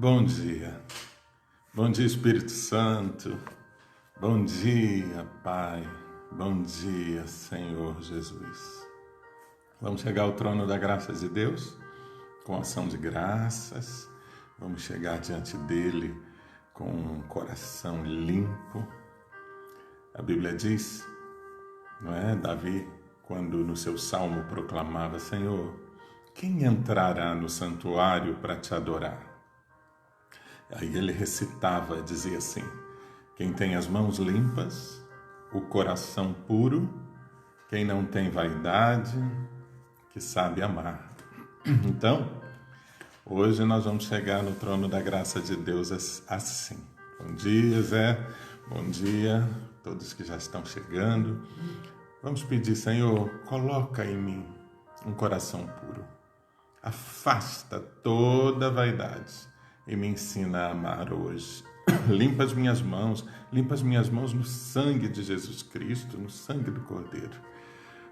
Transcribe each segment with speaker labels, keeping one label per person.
Speaker 1: Bom dia Espírito Santo, bom dia Pai, bom dia Senhor Jesus. Vamos chegar ao trono da graça de Deus com ação de graças, vamos chegar diante dele com um coração limpo. A Bíblia diz, não é, Davi, quando no seu salmo proclamava: Senhor, quem entrará no santuário para te adorar? Aí ele recitava, dizia assim: quem tem as mãos limpas, o coração puro, quem não tem vaidade, que sabe amar. Então, hoje nós vamos chegar no trono da graça de Deus assim. Bom dia, Zé. Bom dia a todos que já estão chegando. Vamos pedir: Senhor, coloca em mim um coração puro. Afasta toda vaidade e me ensina a amar hoje. Limpa as minhas mãos no sangue de Jesus Cristo, no sangue do Cordeiro.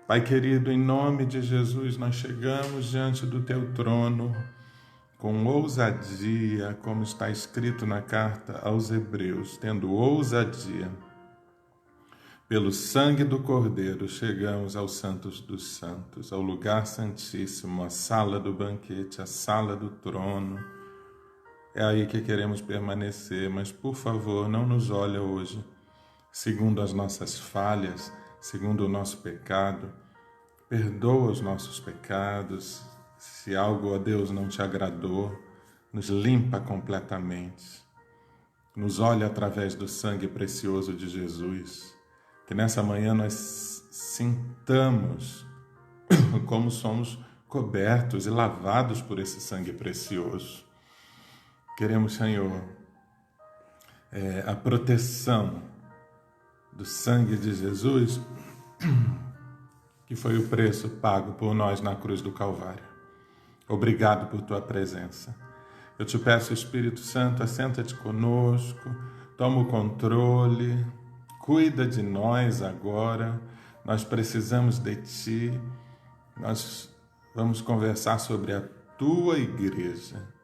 Speaker 1: Pai querido, em nome de Jesus, nós chegamos diante do teu trono com ousadia, como está escrito na carta aos Hebreus, tendo ousadia. Pelo sangue do Cordeiro, chegamos aos Santos dos Santos, ao lugar santíssimo, à sala do banquete, à sala do trono. É aí que queremos permanecer, mas, por favor, não nos olha hoje segundo as nossas falhas, segundo o nosso pecado. Perdoa os nossos pecados. Se algo, ó Deus, não te agradou, nos limpa completamente. Nos olha através do sangue precioso de Jesus. Que nessa manhã nós sintamos como somos cobertos e lavados por esse sangue precioso. Queremos, Senhor, a proteção do sangue de Jesus, que foi o preço pago por nós na cruz do Calvário. Obrigado por tua presença. Eu te peço, Espírito Santo, assenta-te conosco, toma o controle, cuida de nós agora. Nós precisamos de ti. Nós vamos conversar sobre a tua igreja.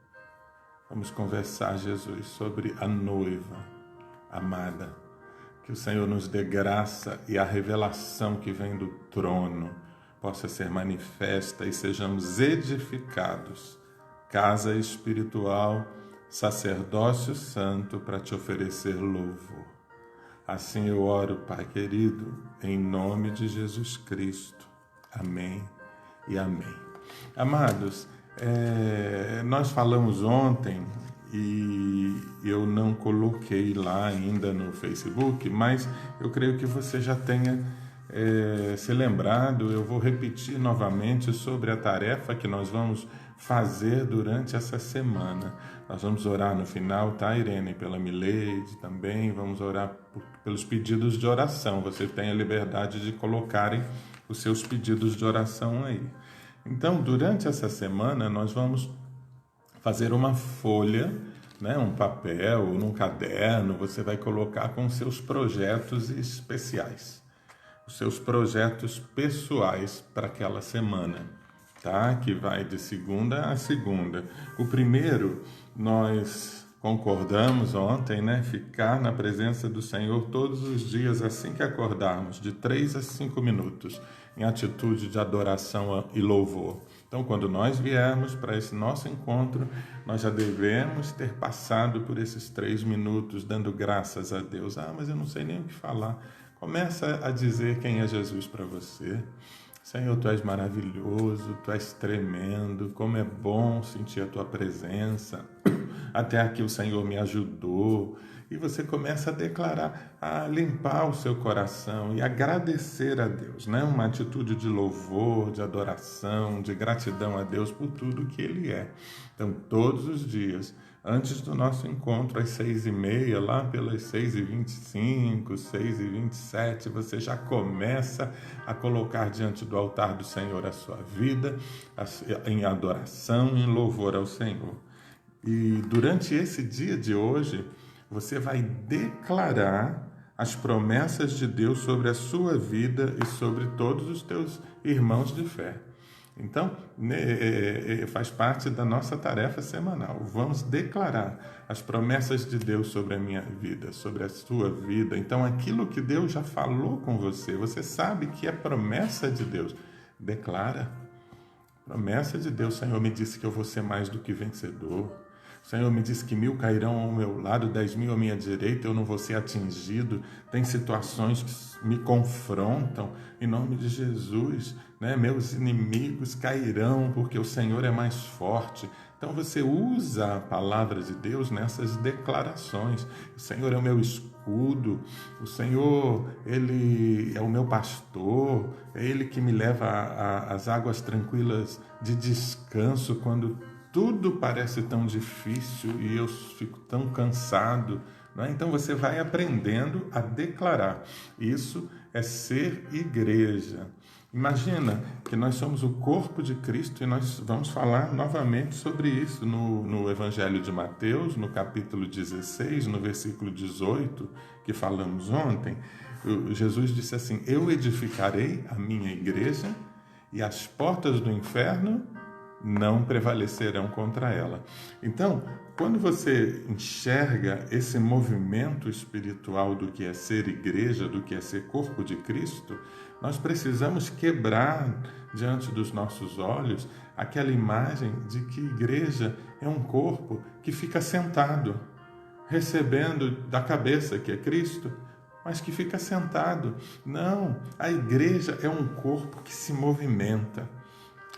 Speaker 1: Vamos conversar, Jesus, sobre a noiva amada. Que o Senhor nos dê graça e a revelação que vem do trono possa ser manifesta e sejamos edificados. Casa espiritual, sacerdócio santo para te oferecer louvor. Assim eu oro, Pai querido, em nome de Jesus Cristo. Amém e amém. Amados, nós falamos ontem e eu não coloquei lá ainda no Facebook, mas eu creio que você já tenha se lembrado. Eu vou repetir novamente sobre a tarefa que nós vamos fazer durante essa semana. Nós vamos orar no final, tá, Irene? Pela Mileide também, vamos orar pelos pedidos de oração. Você tem a liberdade de colocarem os seus pedidos de oração aí. Então, durante essa semana, nós vamos fazer uma folha, né, um papel, num caderno, você vai colocar com seus projetos especiais, os seus projetos pessoais para aquela semana, tá? Que vai de segunda a segunda. O primeiro, nós concordamos ontem, né, ficar na presença do Senhor todos os dias, assim que acordarmos, de 3 a 5 minutos, em atitude de adoração e louvor. Então, quando nós viermos para esse nosso encontro, nós já devemos ter passado por esses 3 minutos, dando graças a Deus. Mas eu não sei nem o que falar. Começa a dizer quem é Jesus para você. Senhor, Tu és maravilhoso, Tu és tremendo, como é bom sentir a Tua presença. Até aqui o Senhor me ajudou. E você começa a declarar, a limpar o seu coração e agradecer a Deus, né? Uma atitude de louvor, de adoração, de gratidão a Deus por tudo que Ele é. Então, todos os dias, antes do nosso encontro, às 6h30, lá pelas 6h25, 6h27, você já começa a colocar diante do altar do Senhor a sua vida, em adoração, em louvor ao Senhor. E durante esse dia de hoje, você vai declarar as promessas de Deus sobre a sua vida e sobre todos os teus irmãos de fé. Então, faz parte da nossa tarefa semanal. Vamos declarar as promessas de Deus sobre a minha vida, sobre a sua vida. Então, aquilo que Deus já falou com você, você sabe que é promessa de Deus. Declara. Promessa de Deus. O Senhor me disse que eu vou ser mais do que vencedor. O Senhor me disse que 1000 cairão ao meu lado, 10.000 à minha direita, eu não vou ser atingido. Tem situações que me confrontam, em nome de Jesus, né? Meus inimigos cairão, porque o Senhor é mais forte. Então você usa a palavra de Deus nessas declarações. O Senhor é o meu escudo, o Senhor, Ele é o meu pastor, é Ele que me leva às águas tranquilas de descanso quando tudo parece tão difícil e eu fico tão cansado. Né? Então você vai aprendendo a declarar. Isso é ser igreja. Imagina que nós somos o corpo de Cristo e nós vamos falar novamente sobre isso no Evangelho de Mateus, no capítulo 16, no versículo 18, que falamos ontem. Jesus disse assim: eu edificarei a minha igreja e as portas do inferno não prevalecerão contra ela. Então, quando você enxerga esse movimento espiritual do que é ser igreja, do que é ser corpo de Cristo, nós precisamos quebrar diante dos nossos olhos aquela imagem de que igreja é um corpo que fica sentado, recebendo da cabeça, que é Cristo, mas que fica sentado. Não, a igreja é um corpo que se movimenta,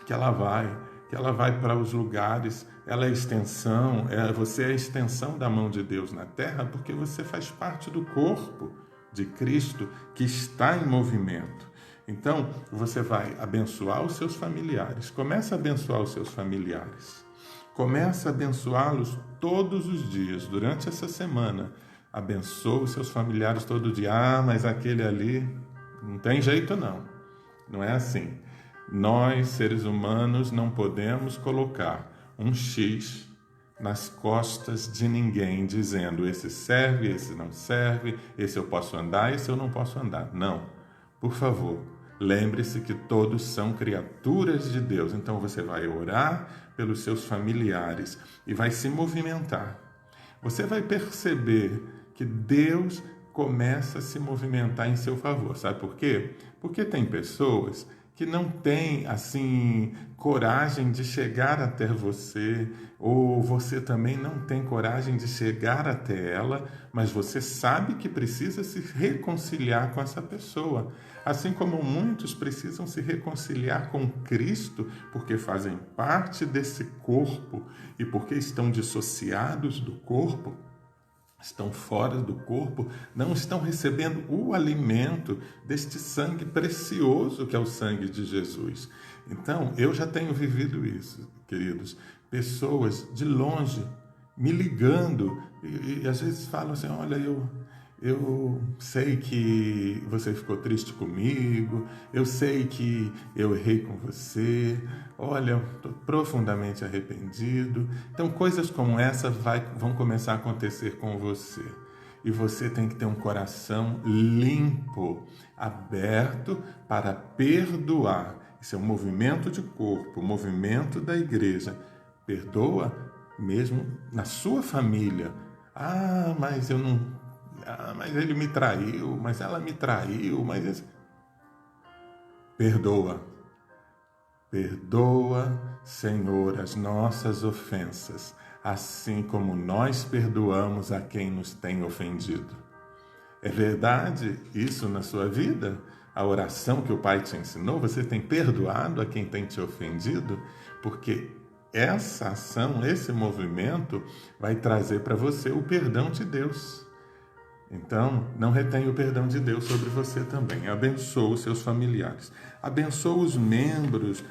Speaker 1: que ela vai para os lugares, ela é extensão, você é a extensão da mão de Deus na terra, porque você faz parte do corpo de Cristo que está em movimento. Então, você vai abençoar os seus familiares, começa a abençoar os seus familiares, começa a abençoá-los todos os dias, durante essa semana, abençoa os seus familiares todo dia. Ah, mas aquele ali, não tem jeito não é assim. Nós, seres humanos, não podemos colocar um X nas costas de ninguém, dizendo esse serve, esse não serve, esse eu posso andar, esse eu não posso andar. Não, por favor, lembre-se que todos são criaturas de Deus. Então você vai orar pelos seus familiares e vai se movimentar. Você vai perceber que Deus começa a se movimentar em seu favor. Sabe por quê? Porque tem pessoas que não tem, assim, coragem de chegar até você, ou você também não tem coragem de chegar até ela, mas você sabe que precisa se reconciliar com essa pessoa. Assim como muitos precisam se reconciliar com Cristo, porque fazem parte desse corpo e porque estão dissociados do corpo, estão fora do corpo, não estão recebendo o alimento deste sangue precioso que é o sangue de Jesus. Então, eu já tenho vivido isso, queridos. Pessoas de longe me ligando e às vezes falam assim: olha, eu sei que você ficou triste comigo, eu sei que eu errei com você, olha, estou profundamente arrependido. Então, coisas como essa vão começar a acontecer com você. E você tem que ter um coração limpo, aberto para perdoar. Isso é um movimento de corpo, um movimento da igreja. Perdoa mesmo na sua família. Ah, mas eu não... mas ele me traiu, mas ela me traiu, mas... Perdoa. Perdoa, Senhor, as nossas ofensas, assim como nós perdoamos a quem nos tem ofendido. É verdade isso na sua vida? A oração que o Pai te ensinou, você tem perdoado a quem tem te ofendido? Porque essa ação, esse movimento vai trazer para você o perdão de Deus. Então, não retenha o perdão de Deus sobre você também. Abençoa os seus familiares. Abençoa os membros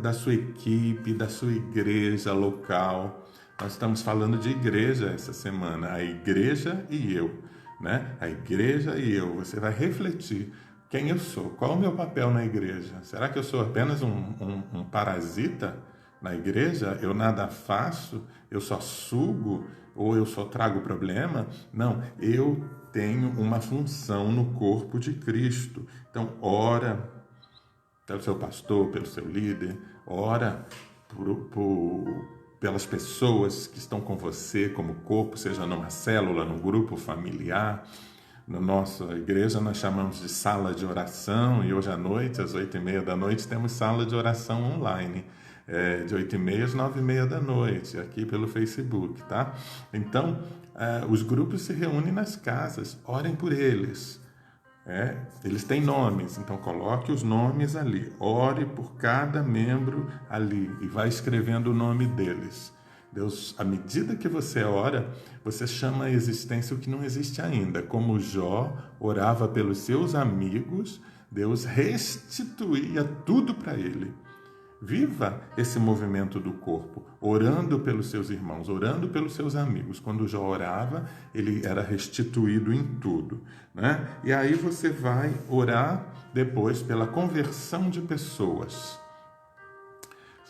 Speaker 1: da sua equipe, da sua igreja local. Nós estamos falando de igreja essa semana. A igreja e eu, né? A igreja e eu. Você vai refletir quem eu sou. Qual é o meu papel na igreja? Será que eu sou apenas um parasita na igreja? Eu nada faço? Eu só sugo? Ou eu só trago problema? Não, eu tenho uma função no corpo de Cristo. Então, ora pelo seu pastor, pelo seu líder, ora pelas pessoas que estão com você como corpo, seja numa célula, num grupo familiar. Na nossa igreja nós chamamos de sala de oração, e hoje à noite, às 8h30 da noite, temos sala de oração online, de 8h30 às 9h30 da noite, aqui pelo Facebook, tá? Então, os grupos se reúnem nas casas, orem por eles. Eles têm nomes, então coloque os nomes ali, ore por cada membro ali e vai escrevendo o nome deles. Deus, à medida que você ora, você chama à existência o que não existe ainda. Como Jó orava pelos seus amigos, Deus restituía tudo para ele. Viva esse movimento do corpo, orando pelos seus irmãos, orando pelos seus amigos. Quando Jó orava, ele era restituído em tudo, né? E aí você vai orar depois pela conversão de pessoas.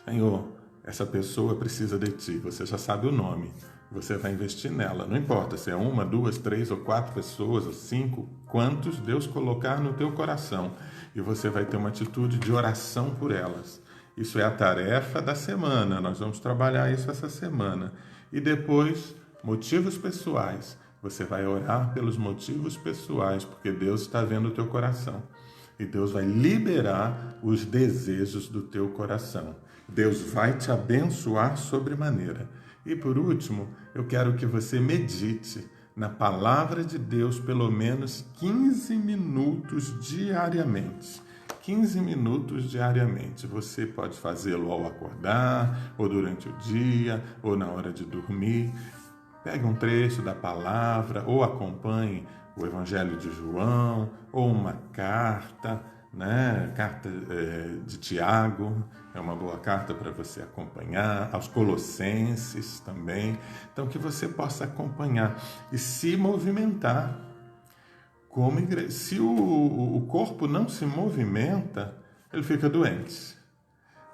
Speaker 1: Senhor, essa pessoa precisa de ti, você já sabe o nome, você vai investir nela. Não importa se é 1, 2, 3 ou 4 pessoas, ou 5, quantos Deus colocar no teu coração. E você vai ter uma atitude de oração por elas. Isso é a tarefa da semana, nós vamos trabalhar isso essa semana. E depois, motivos pessoais. Você vai orar pelos motivos pessoais, porque Deus está vendo o teu coração. E Deus vai liberar os desejos do teu coração. Deus vai te abençoar sobremaneira. E por último, eu quero que você medite na palavra de Deus pelo menos 15 minutos diariamente. 15 minutos diariamente. Você pode fazê-lo ao acordar, ou durante o dia, ou na hora de dormir. Pegue um trecho da palavra, ou acompanhe o Evangelho de João, ou uma carta, né? Carta de Tiago, é uma boa carta para você acompanhar, aos Colossenses também. Então, que você possa acompanhar e se movimentar. Como igreja. Se o corpo não se movimenta, ele fica doente.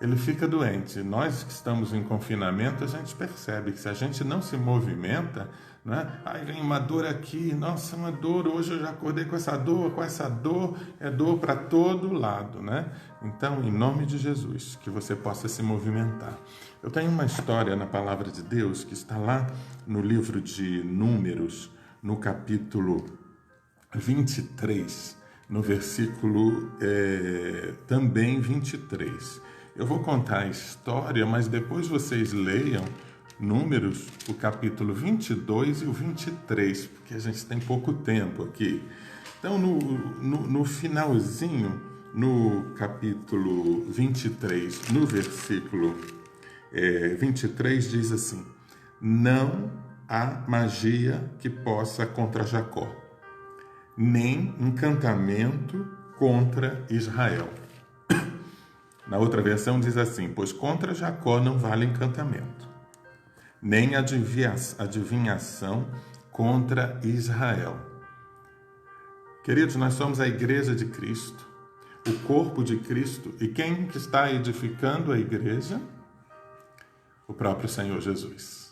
Speaker 1: Ele fica doente. Nós que estamos em confinamento, a gente percebe que se a gente não se movimenta, né? Aí vem uma dor aqui, nossa, uma dor, hoje eu já acordei com essa dor, é dor para todo lado, né? Então, em nome de Jesus, que você possa se movimentar. Eu tenho uma história na Palavra de Deus que está lá no livro de Números, no capítulo 23, no versículo também 23. Eu vou contar a história, mas depois vocês leiam Números, o capítulo 22 e o 23, porque a gente tem pouco tempo aqui. Então, no finalzinho, no capítulo 23, no versículo 23, diz assim: não há magia que possa contra Jacó, nem encantamento contra Israel. Na outra versão diz assim: pois contra Jacó não vale encantamento, nem adivinhação contra Israel. Queridos, nós somos a igreja de Cristo, o corpo de Cristo, e quem que está edificando a igreja? O próprio Senhor Jesus.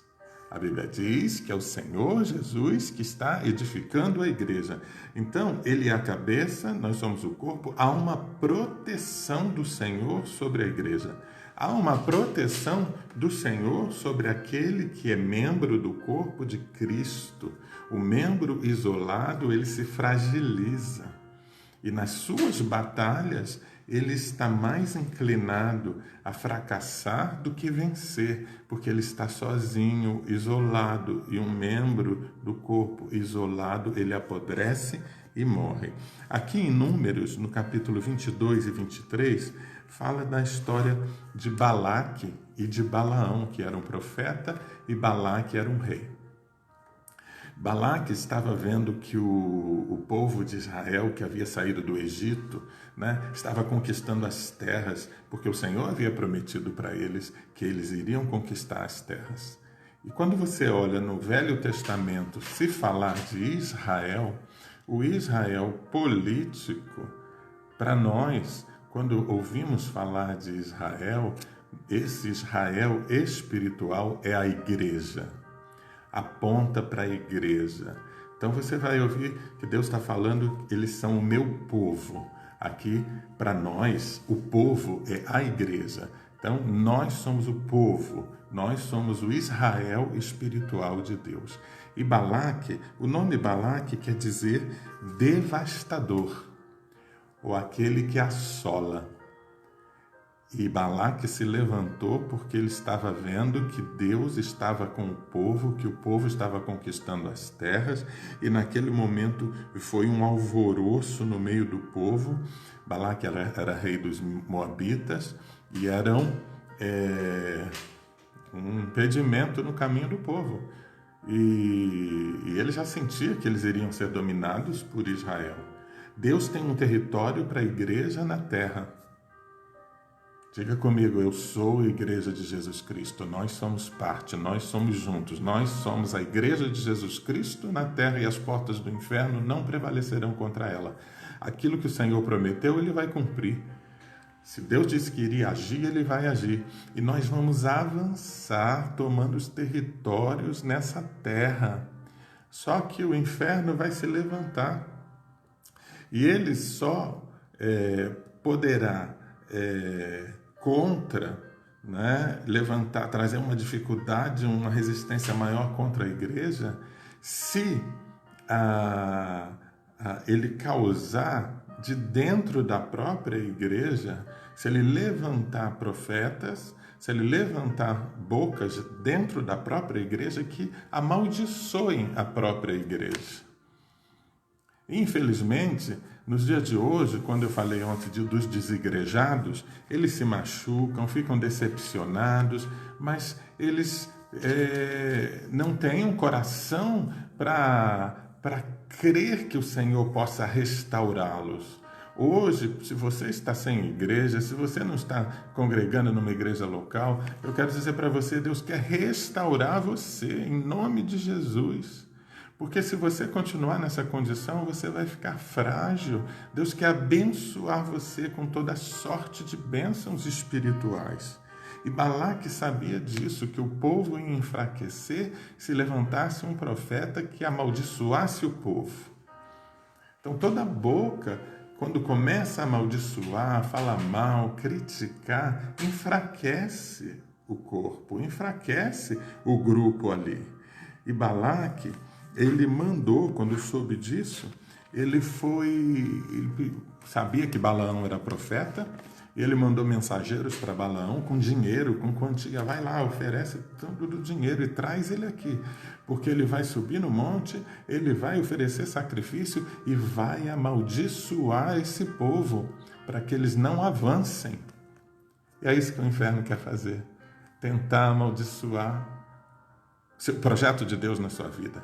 Speaker 1: A Bíblia diz que é o Senhor Jesus que está edificando a igreja. Então, Ele é a cabeça, nós somos o corpo. Há uma proteção do Senhor sobre a igreja. Há uma proteção do Senhor sobre aquele que é membro do corpo de Cristo. O membro isolado, ele se fragiliza. E nas suas batalhas, ele está mais inclinado a fracassar do que vencer, porque ele está sozinho, isolado, e um membro do corpo isolado, ele apodrece e morre. Aqui em Números, no capítulo 22 e 23, fala da história de Balaque e de Balaão, que era um profeta, e Balaque era um rei. Balaque estava vendo que o povo de Israel, que havia saído do Egito, né, estava conquistando as terras, porque o Senhor havia prometido para eles que eles iriam conquistar as terras. E quando você olha no Velho Testamento se falar de Israel, o Israel político, para nós, quando ouvimos falar de Israel, esse Israel espiritual é a igreja. Aponta para a igreja. Então você vai ouvir que Deus está falando, eles são o meu povo. Aqui, para nós, o povo é a igreja. Então, nós somos o povo, nós somos o Israel espiritual de Deus. E Balaque, o nome Balaque quer dizer devastador, ou aquele que assola. E Balaque se levantou porque ele estava vendo que Deus estava com o povo, que o povo estava conquistando as terras, e naquele momento foi um alvoroço no meio do povo. Balaque era rei dos Moabitas e eram um impedimento no caminho do povo. E ele já sentia que eles iriam ser dominados por Israel. Deus tem um território para a igreja na terra. Diga comigo, eu sou a igreja de Jesus Cristo, nós somos parte, nós somos juntos, nós somos a igreja de Jesus Cristo na terra e as portas do inferno não prevalecerão contra ela. Aquilo que o Senhor prometeu, Ele vai cumprir. Se Deus disse que iria agir, Ele vai agir. E nós vamos avançar tomando os territórios nessa terra. Só que o inferno vai se levantar. E ele só poderá levantar, trazer uma dificuldade, uma resistência maior contra a igreja, se ele causar de dentro da própria igreja, se ele levantar profetas, se ele levantar bocas dentro da própria igreja que amaldiçoem a própria igreja. Infelizmente, nos dias de hoje, quando eu falei ontem dos desigrejados, eles se machucam, ficam decepcionados, mas eles não têm um coração para crer que o Senhor possa restaurá-los. Hoje, se você está sem igreja, se você não está congregando numa igreja local, eu quero dizer para você, Deus quer restaurar você em nome de Jesus. Porque se você continuar nessa condição, você vai ficar frágil. Deus quer abençoar você com toda sorte de bênçãos espirituais. E Balaque sabia disso, que o povo ia enfraquecer se levantasse um profeta que amaldiçoasse o povo. Então toda boca, quando começa a amaldiçoar, falar mal, criticar, enfraquece o corpo, enfraquece o grupo ali. E Balaque, ele mandou, quando soube disso, ele sabia que Balaão era profeta, e ele mandou mensageiros para Balaão com dinheiro, com quantia. Vai lá, oferece todo o dinheiro e traz ele aqui, porque ele vai subir no monte, ele vai oferecer sacrifício e vai amaldiçoar esse povo para que eles não avancem. E é isso que o inferno quer fazer, tentar amaldiçoar o projeto de Deus na sua vida,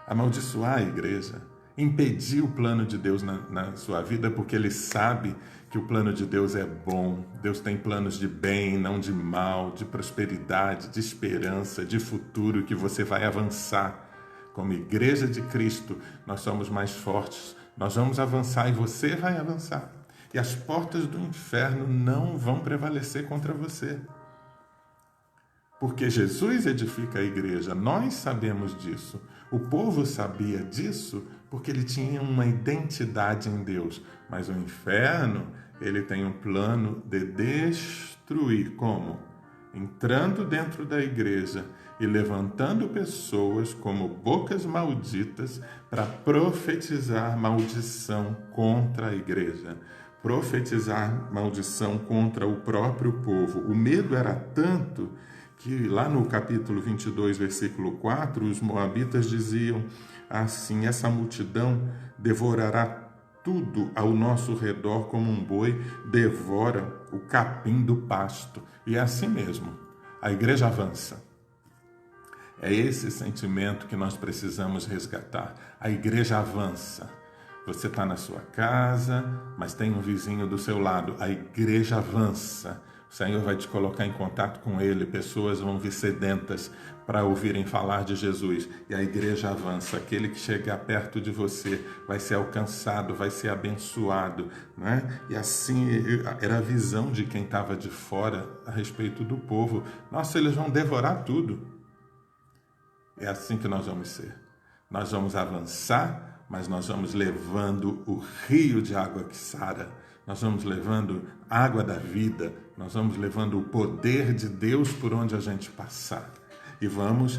Speaker 1: amaldiçoar a igreja, impedir o plano de Deus na sua vida, porque ele sabe que o plano de Deus é bom. Deus tem planos de bem, não de mal, de prosperidade, de esperança, de futuro, que você vai avançar. Como igreja de Cristo, nós somos mais fortes, nós vamos avançar e você vai avançar. E as portas do inferno não vão prevalecer contra você. Porque Jesus edifica a igreja, nós sabemos disso. O povo sabia disso porque ele tinha uma identidade em Deus. Mas o inferno, ele tem um plano de destruir. Como? Entrando dentro da igreja e levantando pessoas como bocas malditas para profetizar maldição contra a igreja. Profetizar maldição contra o próprio povo. O medo era tanto que lá no capítulo 22, versículo 4, os moabitas diziam assim: essa multidão devorará tudo ao nosso redor como um boi devora o capim do pasto. E é assim mesmo, a igreja avança. É esse sentimento que nós precisamos resgatar. A igreja avança. Você está na sua casa, mas tem um vizinho do seu lado. A igreja avança. O Senhor vai te colocar em contato com Ele, pessoas vão vir sedentas para ouvirem falar de Jesus, e a igreja avança. Aquele que chegar perto de você vai ser alcançado, vai ser abençoado, né? E assim era a visão de quem estava de fora a respeito do povo. Nossa, eles vão devorar tudo. É assim que nós vamos ser. Nós vamos avançar, mas nós vamos levando o rio de água que sara. nós vamos levando água da vida, nós vamos levando o poder de Deus por onde a gente passar. E vamos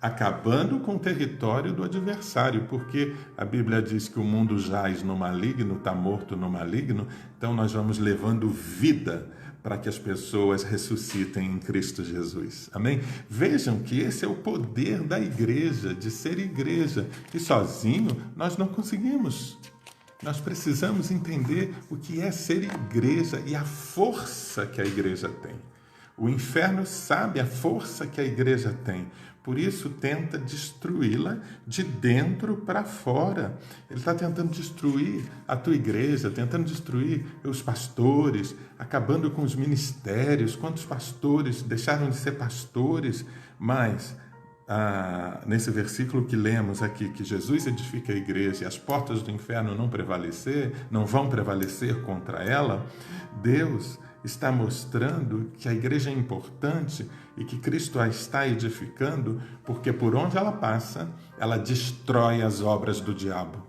Speaker 1: acabando com o território do adversário, porque a Bíblia diz que o mundo jaz no maligno, está morto no maligno, então nós vamos levando vida para que as pessoas ressuscitem em Cristo Jesus. Amém? Vejam que esse é o poder da igreja, de ser igreja, e sozinho nós não conseguimos. Nós precisamos entender o que é ser igreja e a força que a igreja tem. O inferno sabe a força que a igreja tem, por isso tenta destruí-la de dentro para fora. Ele está tentando destruir a tua igreja, tentando destruir os pastores, acabando com os ministérios. Quantos pastores deixaram de ser pastores? Mas nesse versículo que lemos aqui, que Jesus edifica a igreja e as portas do inferno não vão prevalecer contra ela, Deus está mostrando que a igreja é importante e que Cristo a está edificando, porque por onde ela passa, ela destrói as obras do diabo.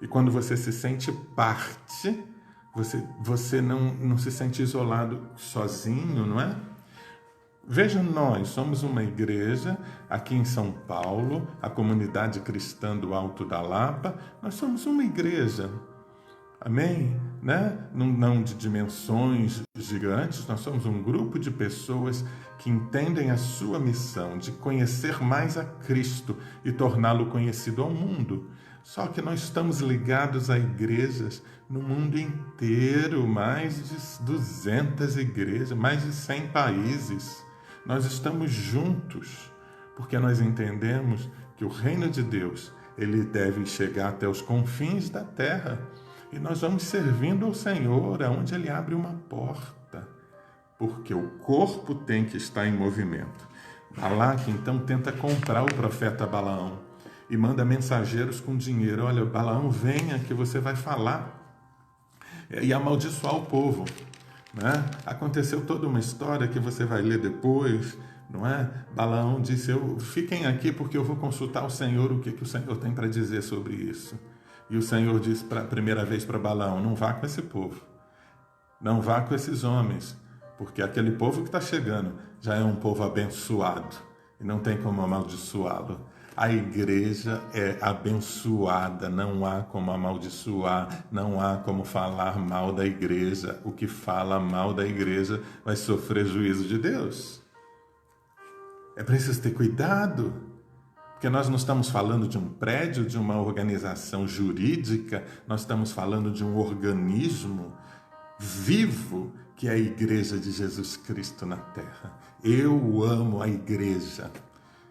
Speaker 1: E quando você se sente parte, você não se sente isolado sozinho, não é? Veja, nós somos uma igreja aqui em São Paulo, a comunidade cristã do Alto da Lapa, nós somos uma igreja. Amém? Né? Não de dimensões gigantes, nós somos um grupo de pessoas que entendem a sua missão de conhecer mais a Cristo e torná-lo conhecido ao mundo. Só que nós estamos ligados a igrejas no mundo inteiro, mais de 200 igrejas, mais de 100 países. Nós estamos juntos, porque nós entendemos que o reino de Deus, ele deve chegar até os confins da terra. E nós vamos servindo ao Senhor aonde Ele abre uma porta, porque o corpo tem que estar em movimento. Balaque, então, tenta comprar o profeta Balaão e manda mensageiros com dinheiro. Olha, Balaão, venha que você vai falar e amaldiçoar o povo. Né? Aconteceu toda uma história que você vai ler depois, não é? Balaão disse, fiquem aqui porque eu vou consultar o Senhor, o que o Senhor tem para dizer sobre isso. E o Senhor disse a primeira vez para Balaão, não vá com esse povo, não vá com esses homens, porque aquele povo que está chegando já é um povo abençoado e não tem como amaldiçoá-lo. A igreja é abençoada, não há como amaldiçoar, não há como falar mal da igreja. O que fala mal da igreja vai sofrer juízo de Deus. É preciso ter cuidado, porque nós não estamos falando de um prédio, de uma organização jurídica, nós estamos falando de um organismo vivo que é a Igreja de Jesus Cristo na Terra. Eu amo a igreja.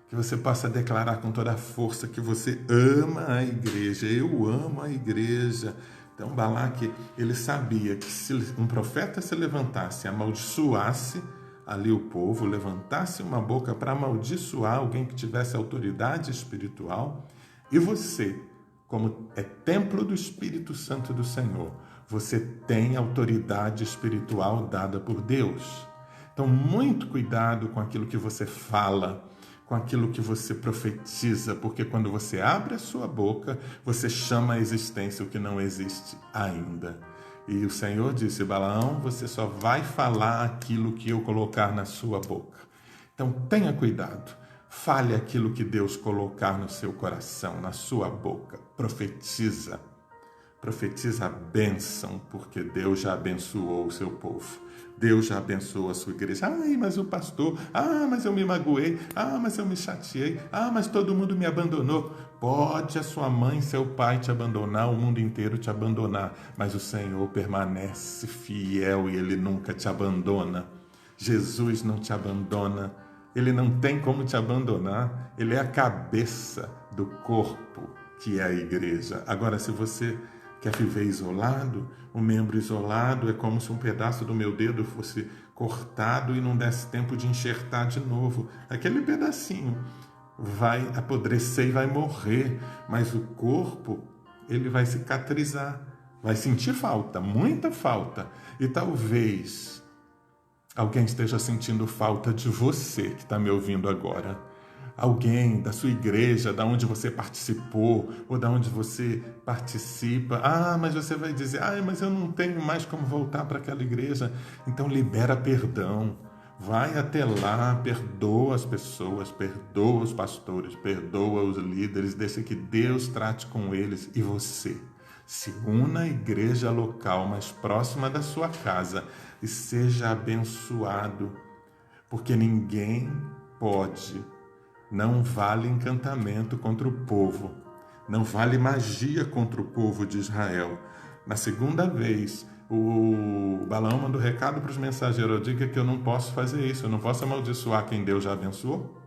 Speaker 1: Que você possa declarar com toda a força que você ama a igreja. Eu amo a igreja. Então Balaque, ele sabia que se um profeta se levantasse e amaldiçoasse ali o povo, levantasse uma boca para amaldiçoar alguém que tivesse autoridade espiritual, e você, como é templo do Espírito Santo do Senhor, você tem autoridade espiritual dada por Deus. Então, muito cuidado com aquilo que você fala, com aquilo que você profetiza, porque quando você abre a sua boca, você chama à existência o que não existe ainda. E o Senhor disse, Balaão, você só vai falar aquilo que eu colocar na sua boca. Então tenha cuidado, fale aquilo que Deus colocar no seu coração, na sua boca. Profetiza a bênção, porque Deus já abençoou o seu povo. Deus já abençoou a sua igreja. Ai, mas o pastor, mas eu me magoei, mas eu me chateei, mas todo mundo me abandonou. Pode a sua mãe e seu pai te abandonar, o mundo inteiro te abandonar, mas o Senhor permanece fiel e Ele nunca te abandona. Jesus não te abandona, Ele não tem como te abandonar, Ele é a cabeça do corpo que é a igreja. Agora, se você quer viver isolado, um membro isolado é como se um pedaço do meu dedo fosse cortado e não desse tempo de enxertar de novo. Aquele pedacinho vai apodrecer e vai morrer, mas o corpo, ele vai cicatrizar, vai sentir falta, muita falta. E talvez alguém esteja sentindo falta de você que está me ouvindo agora. alguém da sua igreja, da onde você participou ou da onde você participa. Mas você vai dizer, mas eu não tenho mais como voltar para aquela igreja. Então libera perdão. Vai até lá, perdoa as pessoas, perdoa os pastores, perdoa os líderes, deixa que Deus trate com eles. E você, se una à igreja local mais próxima da sua casa e seja abençoado, porque ninguém pode, não vale encantamento contra o povo, não vale magia contra o povo de Israel. Na segunda vez, o Balaão mandou recado para os mensageiros: diga que eu não posso fazer isso, eu não posso amaldiçoar quem Deus já abençoou.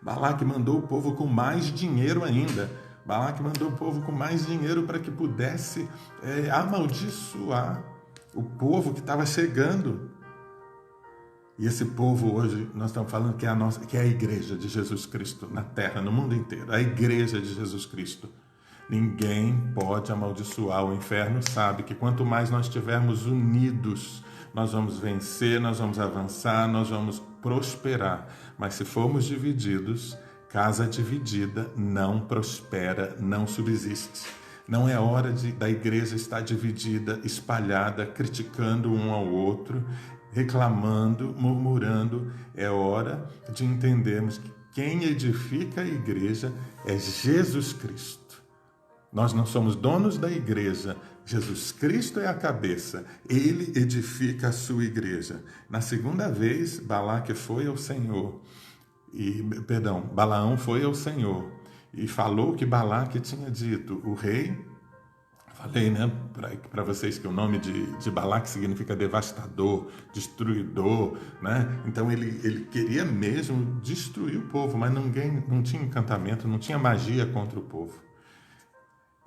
Speaker 1: Balaque mandou o povo com mais dinheiro ainda. Balaque mandou o povo com mais dinheiro para que pudesse amaldiçoar o povo que estava chegando. E esse povo hoje, nós estamos falando que é a igreja de Jesus Cristo na terra, no mundo inteiro. A igreja de Jesus Cristo. Ninguém pode amaldiçoar. O inferno sabe que quanto mais nós estivermos unidos, nós vamos vencer, nós vamos avançar, nós vamos prosperar. Mas se formos divididos, casa dividida não prospera, não subsiste. Não é hora da igreja estar dividida, espalhada, criticando um ao outro, reclamando, murmurando. É hora de entendermos que quem edifica a igreja é Jesus Cristo. Nós não somos donos da igreja. Jesus Cristo é a cabeça. Ele edifica a sua igreja. Na segunda vez, Balaão foi ao Senhor. Balaão foi ao Senhor e falou o que Balaque tinha dito. O rei, falei, né, para vocês que o nome de Balaque significa devastador, destruidor, né? Então ele queria mesmo destruir o povo, mas não tinha encantamento, não tinha magia contra o povo.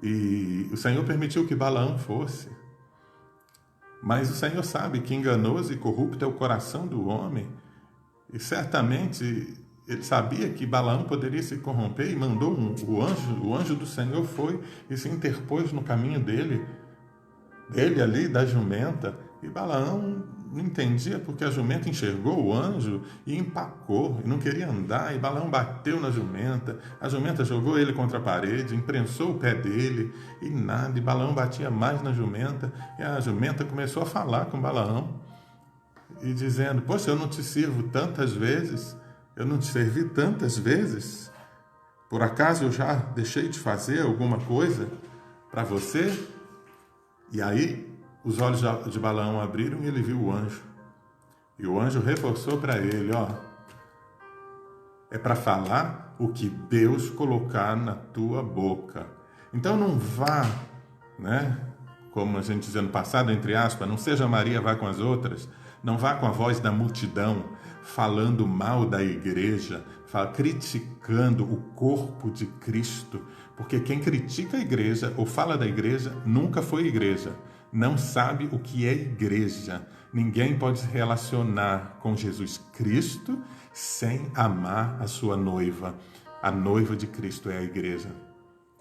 Speaker 1: E o Senhor permitiu que Balaão fosse. Mas o Senhor sabe que enganoso e corrupto é o coração do homem. E certamente ele sabia que Balaão poderia se corromper e mandou o anjo do Senhor foi e se interpôs no caminho dele ali, da jumenta. E Balaão não entendia porque a jumenta enxergou o anjo e empacou, e não queria andar, e Balaão bateu na jumenta, a jumenta jogou ele contra a parede, imprensou o pé dele, e nada, e Balaão batia mais na jumenta, e a jumenta começou a falar com Balaão, e dizendo: poxa, eu não te sirvo tantas vezes, eu não te servi tantas vezes, por acaso eu já deixei de fazer alguma coisa para você? E aí os olhos de Balaão abriram e ele viu o anjo. E o anjo reforçou para ele: é para falar o que Deus colocar na tua boca. Então não vá, né? Como a gente dizia no passado, entre aspas, não seja Maria, vá com as outras. Não vá com a voz da multidão, falando mal da igreja, criticando o corpo de Cristo. Porque quem critica a igreja ou fala da igreja nunca foi igreja. Não sabe o que é igreja. Ninguém pode se relacionar com Jesus Cristo sem amar a sua noiva. A noiva de Cristo é a igreja.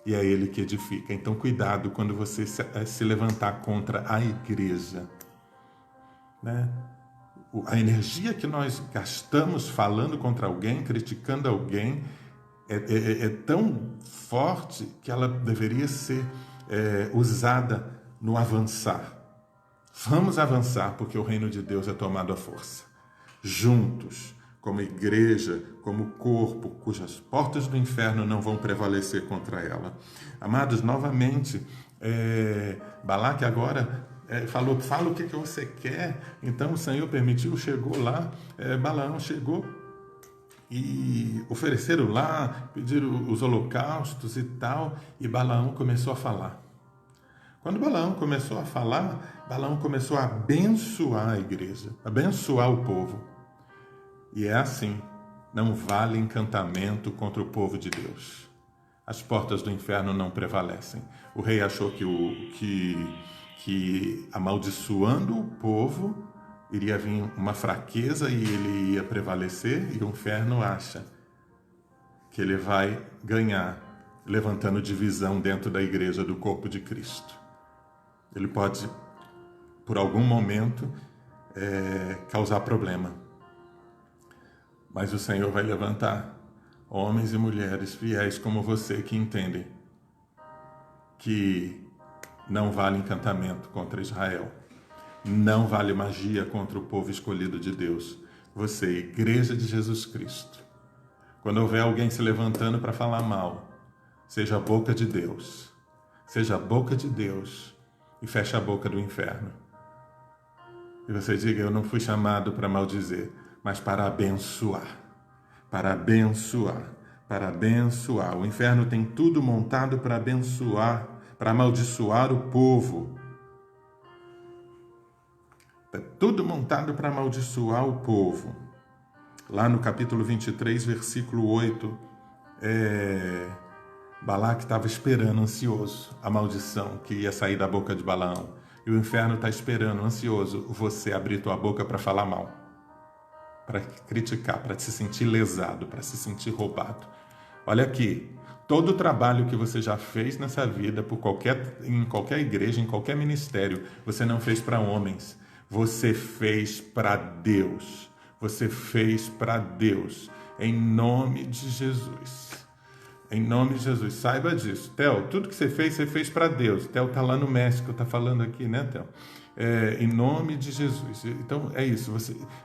Speaker 1: E é Ele que edifica. Então, cuidado quando você se levantar contra a igreja. Né? A energia que nós gastamos falando contra alguém, criticando alguém, é tão forte que ela deveria ser usada no avançar. Vamos avançar, porque o reino de Deus é tomado à força. Juntos, como igreja, como corpo, cujas portas do inferno não vão prevalecer contra ela. Amados, novamente, Balaque agora falou: fala o que você quer. Então o Senhor permitiu, chegou lá, Balaão chegou e ofereceram lá, pediram os holocaustos e tal, e Balaão começou a falar. Quando Balaão começou a falar, Balaão começou a abençoar a igreja, abençoar o povo. E é assim, não vale encantamento contra o povo de Deus. As portas do inferno não prevalecem. O rei achou que amaldiçoando o povo iria vir uma fraqueza e ele ia prevalecer, e o inferno acha que ele vai ganhar levantando divisão dentro da igreja do corpo de Cristo. Ele pode, por algum momento, causar problema. Mas o Senhor vai levantar Homens e mulheres fiéis como você que entendem que não vale encantamento contra Israel. Não vale magia contra o povo escolhido de Deus. Você, Igreja de Jesus Cristo. Quando houver alguém se levantando para falar mal, seja a boca de Deus. Seja a boca de Deus e feche a boca do inferno. E você diga, eu não fui chamado para maldizer, mas para abençoar. Para abençoar. Para abençoar. O inferno tem tudo montado para abençoar, para amaldiçoar o povo. Tudo montado para amaldiçoar o povo. Lá no capítulo 23, versículo 8, Balaque estava esperando, ansioso, a maldição que ia sair da boca de Balaão. E o inferno está esperando, ansioso, você abrir tua boca para falar mal, para criticar, para se sentir lesado, para se sentir roubado. Olha aqui, todo o trabalho que você já fez nessa vida, em qualquer igreja, em qualquer ministério, você não fez para homens. Você fez para Deus. Você fez para Deus. Em nome de Jesus. Em nome de Jesus. Saiba disso. Theo, tudo que você fez para Deus. Theo está lá no México, está falando aqui, né, Theo? Em nome de Jesus. Então, é isso.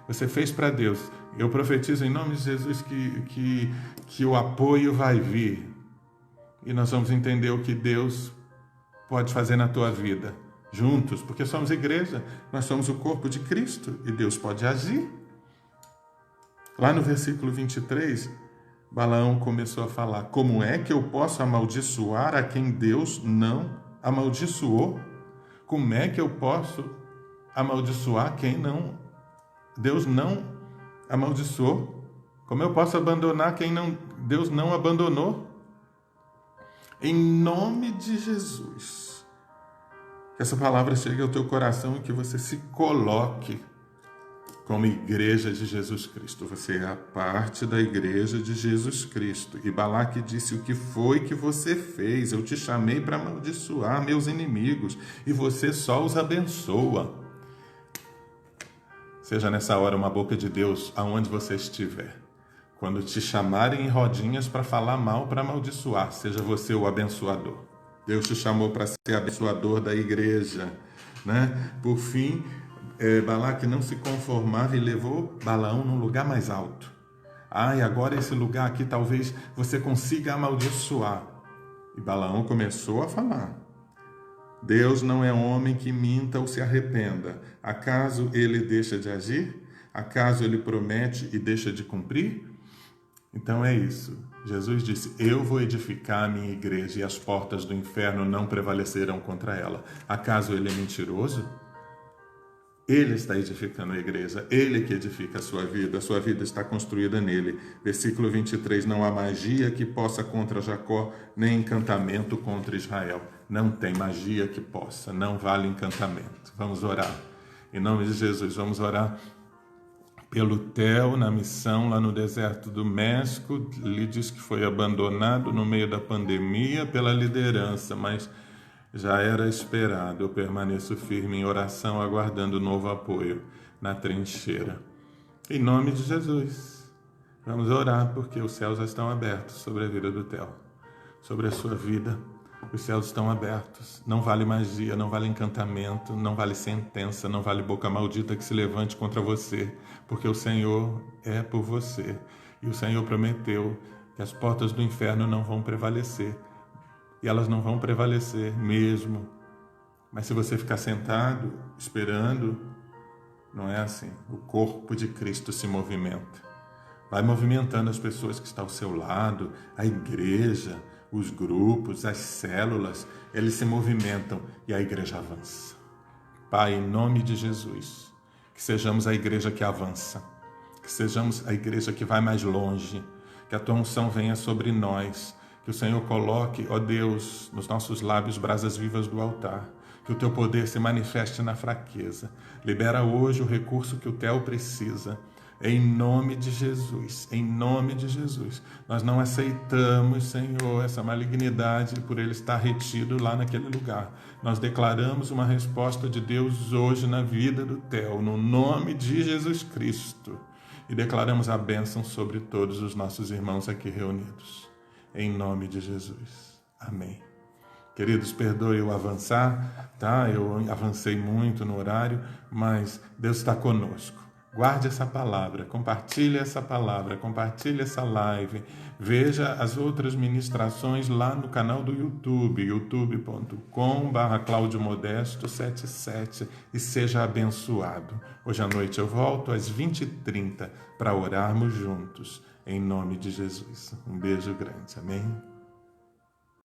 Speaker 1: Você fez para Deus. Eu profetizo em nome de Jesus que o apoio vai vir. E nós vamos entender o que Deus pode fazer na tua vida. Juntos, porque somos igreja, nós somos o corpo de Cristo e Deus pode agir. Lá no versículo 23, Balaão começou a falar, como é que eu posso amaldiçoar a quem Deus não amaldiçoou? Como é que eu posso amaldiçoar quem Deus não amaldiçoou? Como eu posso abandonar quem Deus não abandonou? Em nome de Jesus. Que essa palavra chegue ao teu coração e que você se coloque como igreja de Jesus Cristo. Você é a parte da igreja de Jesus Cristo. E Balaque disse, o que foi que você fez? Eu te chamei para amaldiçoar meus inimigos e você só os abençoa. Seja nessa hora uma boca de Deus aonde você estiver. Quando te chamarem em rodinhas para falar mal, para amaldiçoar, seja você o abençoador. Deus te chamou para ser abençoador da igreja, né? Por fim, Balaque não se conformava e levou Balaão num lugar mais alto. E agora esse lugar aqui talvez você consiga amaldiçoar. E Balaão começou a falar. Deus não é homem que minta ou se arrependa. Acaso ele deixa de agir? Acaso ele promete e deixa de cumprir? Então é isso. Jesus disse, eu vou edificar a minha igreja e as portas do inferno não prevalecerão contra ela. Acaso ele é mentiroso? Ele está edificando a igreja, ele que edifica a sua vida está construída nele. Versículo 23, não há magia que possa contra Jacó, nem encantamento contra Israel. Não tem magia que possa, não vale encantamento. Vamos orar. Em nome de Jesus, vamos orar pelo Theo na missão lá no deserto do México. Ele diz que foi abandonado no meio da pandemia pela liderança, mas já era esperado. Eu permaneço firme em oração, aguardando novo apoio na trincheira. Em nome de Jesus, vamos orar, porque os céus já estão abertos sobre a vida do Theo, sobre a sua vida. Os céus estão abertos. Não vale magia, não vale encantamento, não vale sentença, não vale boca maldita que se levante contra você, porque o Senhor é por você. E o Senhor prometeu que as portas do inferno não vão prevalecer. E elas não vão prevalecer mesmo. Mas se você ficar sentado, esperando, não é assim. O corpo de Cristo se movimenta. Vai movimentando as pessoas que estão ao seu lado, a igreja, os grupos, as células, eles se movimentam e a igreja avança. Pai, em nome de Jesus, que sejamos a igreja que avança, que sejamos a igreja que vai mais longe, que a tua unção venha sobre nós, que o Senhor coloque, ó Deus, nos nossos lábios brasas vivas do altar, que o teu poder se manifeste na fraqueza. Libera hoje o recurso que o Theo precisa. Em nome de Jesus, em nome de Jesus. Nós não aceitamos, Senhor, essa malignidade por ele estar retido lá naquele lugar. Nós declaramos uma resposta de Deus hoje na vida do Theo, no nome de Jesus Cristo. e declaramos a bênção sobre todos os nossos irmãos aqui reunidos. Em nome de Jesus. Amém. Queridos, perdoe eu avançar, tá? Eu avancei muito no horário, mas Deus está conosco. Guarde essa palavra, compartilhe essa palavra, compartilhe essa live. Veja as outras ministrações lá no canal do YouTube, youtube.com/claudiomodesto77 e seja abençoado. Hoje à noite eu volto às 20h30 para orarmos juntos, em nome de Jesus. Um beijo grande, amém?